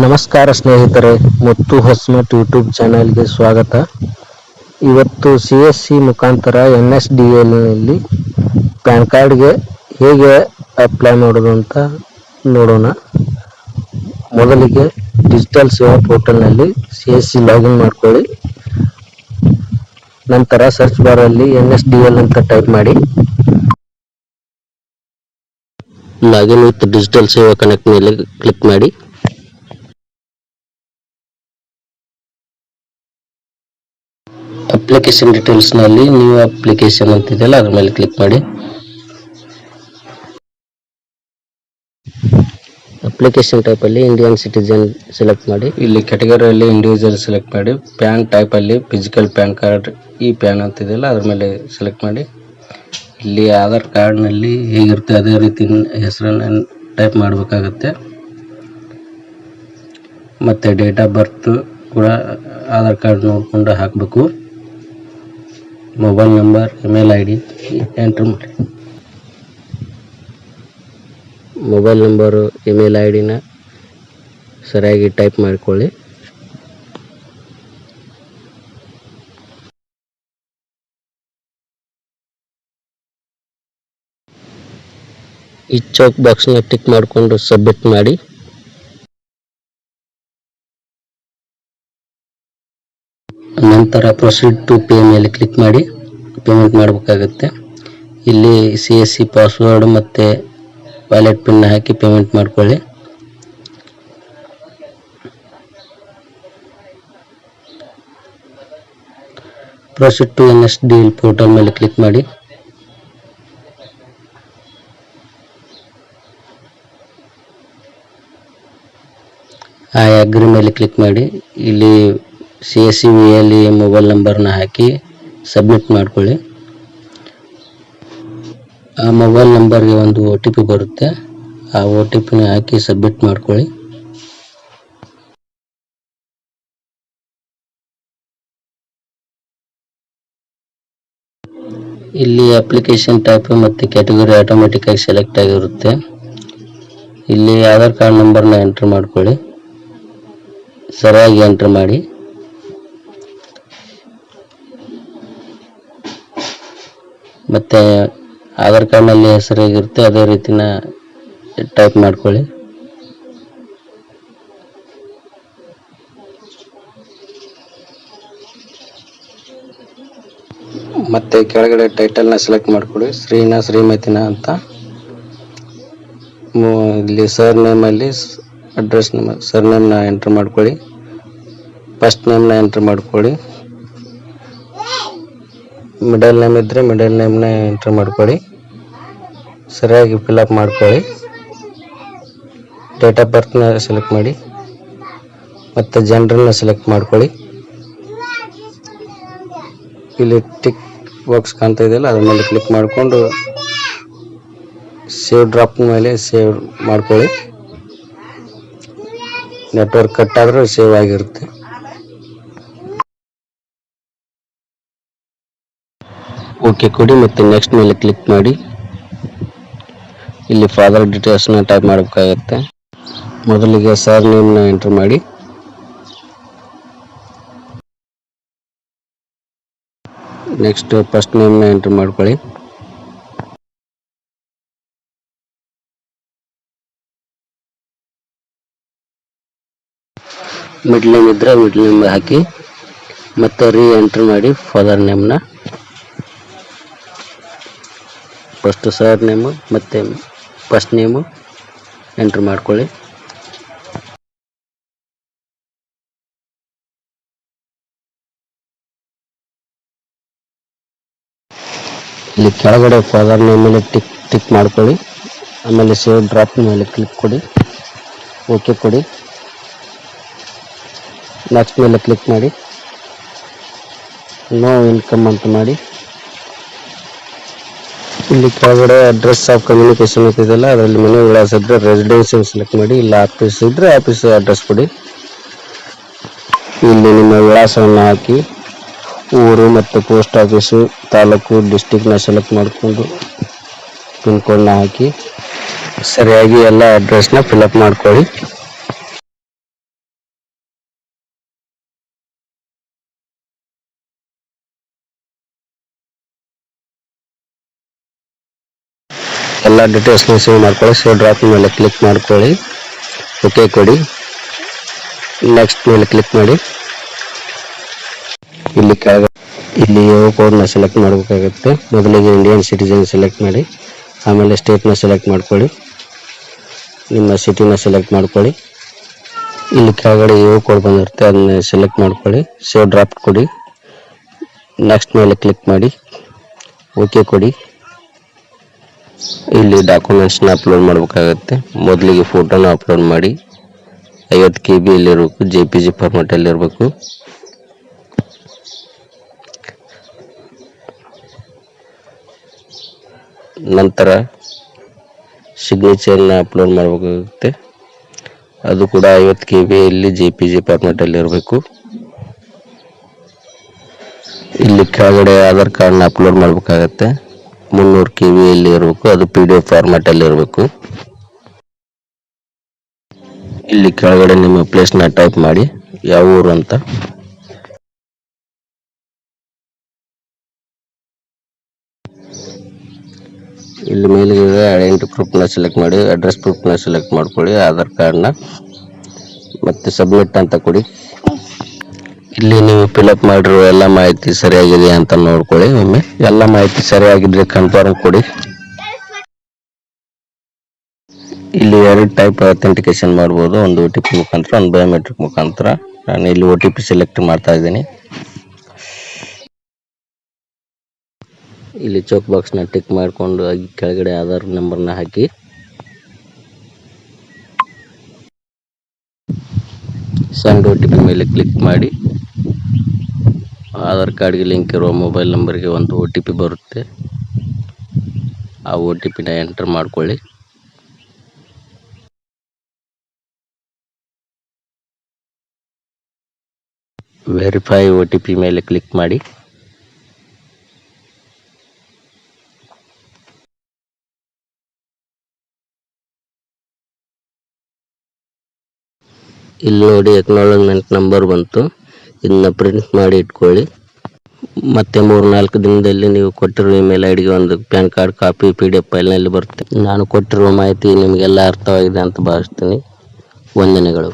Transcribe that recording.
ನಮಸ್ಕಾರ ಸ್ನೇಹಿತರೆ, ಮುತ್ತು ಹೊಸ್ಮಠ್ ಯೂಟ್ಯೂಬ್ ಚಾನಲ್ಗೆ ಸ್ವಾಗತ. ಇವತ್ತು CSC ಮುಖಾಂತರ NSDLನಲ್ಲಿ ಪ್ಯಾನ್ ಕಾರ್ಡ್ಗೆ ಹೇಗೆ ಅಪ್ಲೈ ಮಾಡೋದು ಅಂತ ನೋಡೋಣ. ಮೊದಲಿಗೆ ಡಿಜಿಟಲ್ ಸೇವಾ ಪೋರ್ಟಲ್ನಲ್ಲಿ CSC ಲಾಗಿನ್ ಮಾಡ್ಕೊಳ್ಳಿ. ನಂತರ ಸರ್ಚ್ ಬಾರಲ್ಲಿ NSDL ಅಂತ ಟೈಪ್ ಮಾಡಿ. ಲಾಗಿನ್ ವಿತ್ ಡಿಜಿಟಲ್ ಸೇವಾ ಕನೆಕ್ಟ್ ಮೇಲೆ ಕ್ಲಿಕ್ ಮಾಡಿ. ಅಪ್ಲಿಕೇಶನ್ ಡೀಟೇಲ್ಸ್ ನಲ್ಲಿ ನ್ಯೂ ಅಪ್ಲಿಕೇಶನ್ ಅಂತಿದೆಯಲ್ಲ ಅದ್ರ ಮೇಲೆ ಕ್ಲಿಕ್ ಮಾಡಿ. ಅಪ್ಲಿಕೇಶನ್ ಟೈಪ್ ಅಲ್ಲಿ ಇಂಡಿಯನ್ ಸಿಟಿಜನ್ ಸೆಲೆಕ್ಟ್ ಮಾಡಿ. ಇಲ್ಲಿ ಕ್ಯಾಟಗರಿಯಲ್ಲಿ ಇಂಡಿವಿಜುವಲ್ ಸೆಲೆಕ್ಟ್ ಮಾಡಿ. ಪ್ಯಾನ್ ಟೈಪ್ ಅಲ್ಲಿ ಫಿಸಿಕಲ್ ಪ್ಯಾನ್ ಕಾರ್ಡ್ ಈ ಪ್ಯಾನ್ ಅಂತಿದೆಯಲ್ಲ ಅದ್ರ ಮೇಲೆ ಸೆಲೆಕ್ಟ್ ಮಾಡಿ. ಇಲ್ಲಿ ಆಧಾರ್ ಕಾರ್ಡ್ ನಲ್ಲಿ ಹೇಗಿರುತ್ತೆ ಅದೇ ರೀತಿ ಹೆಸರನ್ನ ಟೈಪ್ ಮಾಡಬೇಕಾಗುತ್ತೆ. ಮತ್ತೆ ಡೇಟ್ ಆಫ್ ಬರ್ತ್ ಕೂಡ ಆಧಾರ್ ಕಾರ್ಡ್ ನೋಡಿಕೊಂಡು ಹಾಕಬೇಕು. Mobile number, email ID enter ಮಾಡಿ. ಮೊಬೈಲ್ ನಂಬರು, ಇಮೇಲ್ ID ಸರಿಯಾಗಿ ಟೈಪ್ ಮಾಡಿಕೊಳ್ಳಿ. ಈ ಚೆಕ್ ಬಾಕ್ಸ್ನ ಟಿಕ್ ಮಾಡಿಕೊಂಡು ಸಬ್ಮಿಟ್ ಮಾಡಿ. ನಂತರ ಪ್ರೊಸೀಡ್ ಟು ಪೇ ಮೇಲೆ ಕ್ಲಿಕ್ ಮಾಡಿ ಪೇಮೆಂಟ್ ಮಾಡಬೇಕಾಗುತ್ತೆ. ಇಲ್ಲಿ CSC ಪಾಸ್ವರ್ಡ್ ಮತ್ತು ವ್ಯಾಲೆಟ್ ಪಿನ್ ಹಾಕಿ ಪೇಮೆಂಟ್ ಮಾಡ್ಕೊಳ್ಳಿ. ಪ್ರೊಸೀಡ್ ಟು NSDL ಪೋರ್ಟಲ್ ಮೇಲೆ ಕ್ಲಿಕ್ ಮಾಡಿ. ಐ ಅಗ್ರಿ ಮೇಲೆ ಕ್ಲಿಕ್ ಮಾಡಿ. ಇಲ್ಲಿ CSC ಅಲ್ಲಿ ಮೊಬೈಲ್ ನಂಬರ್ನ ಹಾಕಿ ಸಬ್ಮಿಟ್ ಮಾಡ್ಕೊಳ್ಳಿ. ಆ ಮೊಬೈಲ್ ನಂಬರ್ಗೆ ಒಂದು OTP ಬರುತ್ತೆ. ಆ OTPನ ಹಾಕಿ ಸಬ್ಮಿಟ್ ಮಾಡ್ಕೊಳ್ಳಿ. ಇಲ್ಲಿ ಅಪ್ಲಿಕೇಶನ್ ಟೈಪ್ ಮತ್ತು ಕ್ಯಾಟಗರಿ ಆಟೋಮೆಟಿಕ್ ಆಗಿ ಸೆಲೆಕ್ಟ್ ಆಗಿರುತ್ತೆ. ಇಲ್ಲಿ ಆಧಾರ್ ಕಾರ್ಡ್ ನಂಬರ್ನ ಎಂಟರ್ ಮಾಡ್ಕೊಳ್ಳಿ. ಸರಿಯಾಗಿ ಎಂಟರ್ ಮಾಡಿ. ಮತ್ತೆ ಆಧಾರ್ ಕಾರ್ಡ್ನಲ್ಲಿ ಹೆಸರು ಹೇಗಿರುತ್ತೆ ಅದೇ ರೀತಿನ ಟೈಪ್ ಮಾಡ್ಕೊಳ್ಳಿ. ಮತ್ತೆ ಕೆಳಗಡೆ ಟೈಟಲ್ನ ಸೆಲೆಕ್ಟ್ ಮಾಡ್ಕೊಳ್ಳಿ. ಶ್ರೀಮತಿನ ಅಂತ. ಇಲ್ಲಿ ಸರ್ ನೇಮಲ್ಲಿ ಅಡ್ರೆಸ್ ಸರ್ ನೇಮ್ನ ಎಂಟರ್ ಮಾಡ್ಕೊಳ್ಳಿ. ಫಸ್ಟ್ ನೇಮ್ನ ಎಂಟರ್ ಮಾಡ್ಕೊಳ್ಳಿ. ಮಿಡಲ್ ನೇಮ್ ಇದ್ದರೆ ಮಿಡಲ್ ನೇಮ್ನ ಎಂಟರ್ ಮಾಡ್ಕೊಳ್ಳಿ. ಸರಿಯಾಗಿ ಫಿಲ್ಅಪ್ ಮಾಡ್ಕೊಳ್ಳಿ. ಡೇಟ್ ಆಫ್ ಬರ್ತ್ನ ಸೆಲೆಕ್ಟ್ ಮಾಡಿ. ಮತ್ತು ಜೆಂಡರ್ನ ಸೆಲೆಕ್ಟ್ ಮಾಡ್ಕೊಳ್ಳಿ. ಇಲ್ಲಿ ಟಿಕ್ ಬಾಕ್ಸ್ ಕಾಣ್ತಾ ಇದೆಯಲ್ಲ ಅದ್ರ ಮೇಲೆ ಕ್ಲಿಕ್ ಮಾಡಿಕೊಂಡು ಸೇವ್ ಡ್ರಾಪ್ ಮೇಲೆ ಸೇವ್ ಮಾಡ್ಕೊಳ್ಳಿ. ನೆಟ್ವರ್ಕ್ ಕಟ್ ಆದರೂ ಸೇವ್ ಆಗಿರುತ್ತೆ. ಓಕೆ ಕೊಡಿ ಮತ್ತು ನೆಕ್ಸ್ಟ್ ಮೇಲೆ ಕ್ಲಿಕ್ ಮಾಡಿ. ಇಲ್ಲಿ ಫಾದರ್ ಡೀಟೇಲ್ಸ್ನ ಟೈಪ್ ಮಾಡಬೇಕಾಗುತ್ತೆ. ಮೊದಲಿಗೆ ಸರ್ ನೇಮ್ನ ಎಂಟರ್ ಮಾಡಿ. ನೆಕ್ಸ್ಟ್ ಫಸ್ಟ್ ನೇಮ್ನ ಎಂಟರ್ ಮಾಡ್ಕೊಳ್ಳಿ. ಮಿಡ್ಲ್ ನೇಮ್ ಇದ್ದರೆ ಮಿಡ್ಲ್ ನೇಮ್ ಹಾಕಿ ಮತ್ತೆ ಎಂಟರ್ ಮಾಡಿ. ಫಾದರ್ ನೇಮ್ನ ಫಸ್ಟ್ ಸರ್ ನೇಮು ಮತ್ತು ಫಸ್ಟ್ ನೇಮು ಎಂಟರ್ ಮಾಡ್ಕೊಳ್ಳಿ. ಇಲ್ಲಿ ಕೆಳಗಡೆ ಫಾದರ್ ನೇಮ್ ಮೇಲೆ ಟಿಕ್ ಮಾಡ್ಕೊಳ್ಳಿ. ಆಮೇಲೆ ಸೇವ್ ಡ್ರಾಪ್ ಮೇಲೆ ಕ್ಲಿಕ್ ಕೊಡಿ. ಓಕೆ ಕೊಡಿ. ನೆಕ್ಸ್ಟ್ ಮೇಲೆ ಕ್ಲಿಕ್ ಮಾಡಿ. ನೋ ಇನ್ಕಮ್ ಅಂತ ಮಾಡಿ. ಇಲ್ಲಿ ಕೆಳಗಡೆ ಅಡ್ರೆಸ್ ಆಫ್ ಕಮ್ಯುನಿಕೇಶನ್ ಇರ್ತದಲ್ಲ ಅದರಲ್ಲಿ ಮನೆ ವಿಳಾಸ ಇದ್ದರೆ ರೆಸಿಡೆನ್ಸಿಯಲ್ ಸೆಲೆಕ್ಟ್ ಮಾಡಿ. ಇಲ್ಲ ಆಫೀಸ್ ಇದ್ದರೆ ಆಫೀಸ್ ಅಡ್ರೆಸ್ ಕೊಡಿ. ಇಲ್ಲಿ ನಿಮ್ಮ ವಿಳಾಸವನ್ನು ಹಾಕಿ ಊರು ಮತ್ತು ಪೋಸ್ಟ್ ಆಫೀಸು, ತಾಲೂಕು, ಡಿಸ್ಟಿಕ್ನ ಸೆಲೆಕ್ಟ್ ಮಾಡಿಕೊಂಡು ಪಿನ್ ಕೋಡ್ನ ಹಾಕಿ ಸರಿಯಾಗಿ ಎಲ್ಲ ಅಡ್ರೆಸ್ನ ಫಿಲ್ಅಪ್ ಮಾಡ್ಕೊಳ್ಳಿ. ಎಲ್ಲ ಡೀಟೇಲ್ಸ್ನ ಸೇವ್ ಮಾಡ್ಕೊಳ್ಳಿ. ಸೇವ್ ಡ್ರಾಪ್ ಮೇಲೆ ಕ್ಲಿಕ್ ಮಾಡ್ಕೊಳ್ಳಿ, ಓಕೆ ಕೊಡಿ, ನೆಕ್ಸ್ಟ್ ಮೇಲೆ ಕ್ಲಿಕ್ ಮಾಡಿ. ಇಲ್ಲಿ ಕೋಡ್ನ ಸೆಲೆಕ್ಟ್ ಮಾಡಬೇಕಾಗುತ್ತೆ. ಮೊದಲಿಗೆ ಇಂಡಿಯನ್ ಸಿಟಿಜನ್ ಸೆಲೆಕ್ಟ್ ಮಾಡಿ, ಆಮೇಲೆ ಸ್ಟೇಟ್ನ ಸೆಲೆಕ್ಟ್ ಮಾಡ್ಕೊಳ್ಳಿ, ನಿಮ್ಮ ಸಿಟಿನ ಸೆಲೆಕ್ಟ್ ಮಾಡ್ಕೊಳ್ಳಿ. ಇಲ್ಲಿ ಕೆಳಗಡೆ ಕೋಡ್ ಬಂದಿರುತ್ತೆ, ಅದನ್ನ ಸೆಲೆಕ್ಟ್ ಮಾಡ್ಕೊಳ್ಳಿ, ಸೇವ್ ಡ್ರಾಪ್ ಕೊಡಿ, ನೆಕ್ಸ್ಟ್ ಮೇಲೆ ಕ್ಲಿಕ್ ಮಾಡಿ, ಓಕೆ ಕೊಡಿ. ಇಲ್ಲಿ ಡಾಕ್ಯುಮೆಂಟ್ಸ್ನ ಅಪ್ಲೋಡ್ ಮಾಡಬೇಕಾಗುತ್ತೆ. ಮೊದಲಿಗೆ ಫೋಟೋನ ಅಪ್ಲೋಡ್ ಮಾಡಿ, 50 KB ಇರಬೇಕು, JPG ಫಾರ್ಮೆಟಲ್ಲಿ ಇರಬೇಕು. ನಂತರ ಸಿಗ್ನೇಚರ್ನ ಅಪ್ಲೋಡ್ ಮಾಡಬೇಕಾಗುತ್ತೆ, ಅದು ಕೂಡ 50 KB ಇಲ್ಲಿ JPG ಫಾರ್ಮೆಟಲ್ಲಿ ಇರಬೇಕು. ಇಲ್ಲಿ ಕೆಳಗಡೆ ಆಧಾರ್ ಕಾರ್ಡ್ನ ಅಪ್ಲೋಡ್ ಮಾಡಬೇಕಾಗತ್ತೆ, 300 KB ಇಲ್ಲಿ ಇರಬೇಕು, ಅದು PDF ಫಾರ್ಮೆಟಲ್ಲಿ ಇರಬೇಕು. ಇಲ್ಲಿ ಕೆಳಗಡೆ ನಿಮ್ಮ ಪ್ಲೇಸ್ನ ಟೈಪ್ ಮಾಡಿ, ಯಾವ ಊರು ಅಂತ. ಇಲ್ಲಿ ಮೇಲಿಗೆ ಐಡೆಂಟಿ ಪ್ರೂಫ್ನ ಸೆಲೆಕ್ಟ್ ಮಾಡಿ, ಅಡ್ರೆಸ್ ಪ್ರೂಫ್ನ ಸೆಲೆಕ್ಟ್ ಮಾಡ್ಕೊಳ್ಳಿ, ಆಧಾರ್ ಕಾರ್ಡ್ನ, ಮತ್ತೆ ಸಬ್ಮಿಟ್ ಅಂತ ಕೊಡಿ. ಇಲ್ಲಿ ನೀವು ಫಿಲಪ್ ಮಾಡಿರೋ ಎಲ್ಲ ಮಾಹಿತಿ ಸರಿಯಾಗಿದೆ ಅಂತ ನೋಡ್ಕೊಳ್ಳಿ. ಒಮ್ಮೆ ಎಲ್ಲ ಮಾಹಿತಿ ಸರಿಯಾಗಿದ್ರೆ ಕನ್ಫರ್ಮ್ ಕೊಡಿ. ಇಲ್ಲಿ 2 ಟೈಪ್ ಅಥೆಂಟಿಕೇಶನ್ ಮಾಡ್ಬೋದು, ಒಂದು OTP ಮುಖಾಂತರ, ಒಂದು ಬಯೋಮೆಟ್ರಿಕ್ ಮುಖಾಂತರ. ನಾನು ಇಲ್ಲಿ OTP ಸೆಲೆಕ್ಟ್ ಮಾಡ್ತಾ ಇದ್ದೀನಿ. ಇಲ್ಲಿ ಚೆಕ್ ಬಾಕ್ಸ್ನ ಟಿಕ್ ಮಾಡಿಕೊಂಡು ಕೆಳಗಡೆ ಆಧಾರ್ ನಂಬರ್ನ ಹಾಕಿ, ಸೆಂಡ್ OTP ಮೇಲೆ ಕ್ಲಿಕ್ ಮಾಡಿ. ಆಧಾರ್ ಕಾರ್ಡ್ಗೆ ಲಿಂಕ್ ಇರುವ ಮೊಬೈಲ್ ನಂಬರ್ಗೆ ಒಂದು OTP ಬರುತ್ತೆ, ಆ OTPನ ಎಂಟರ್ ಮಾಡ್ಕೊಳ್ಳಿ. ವೆರಿಫೈ OTP ಮೇಲೆ ಕ್ಲಿಕ್ ಮಾಡಿ. ಇಲ್ಲಿ ನೋಡಿ ಅಕ್ನಾಲಜ್ಮೆಂಟ್ ನಂಬರ್ ಬಂತು, ಇದನ್ನ ಪ್ರಿಂಟ್ ಮಾಡಿ ಇಟ್ಕೊಳ್ಳಿ. ಮತ್ತೆ 3-4 ದಿನದಲ್ಲಿ ನೀವು ಕೊಟ್ಟಿರುವ ಇಮೇಲ್ ಐಡಿಗೆ ಒಂದು ಪ್ಯಾನ್ ಕಾರ್ಡ್ ಕಾಪಿ PDF ಫೈಲ್ನಲ್ಲಿ ಬರುತ್ತೆ. ನಾನು ಕೊಟ್ಟಿರುವ ಮಾಹಿತಿ ನಿಮಗೆಲ್ಲ ಅರ್ಥವಾಗಿದೆ ಅಂತ ಭಾವಿಸ್ತೀನಿ. ವಂದನೆಗಳು.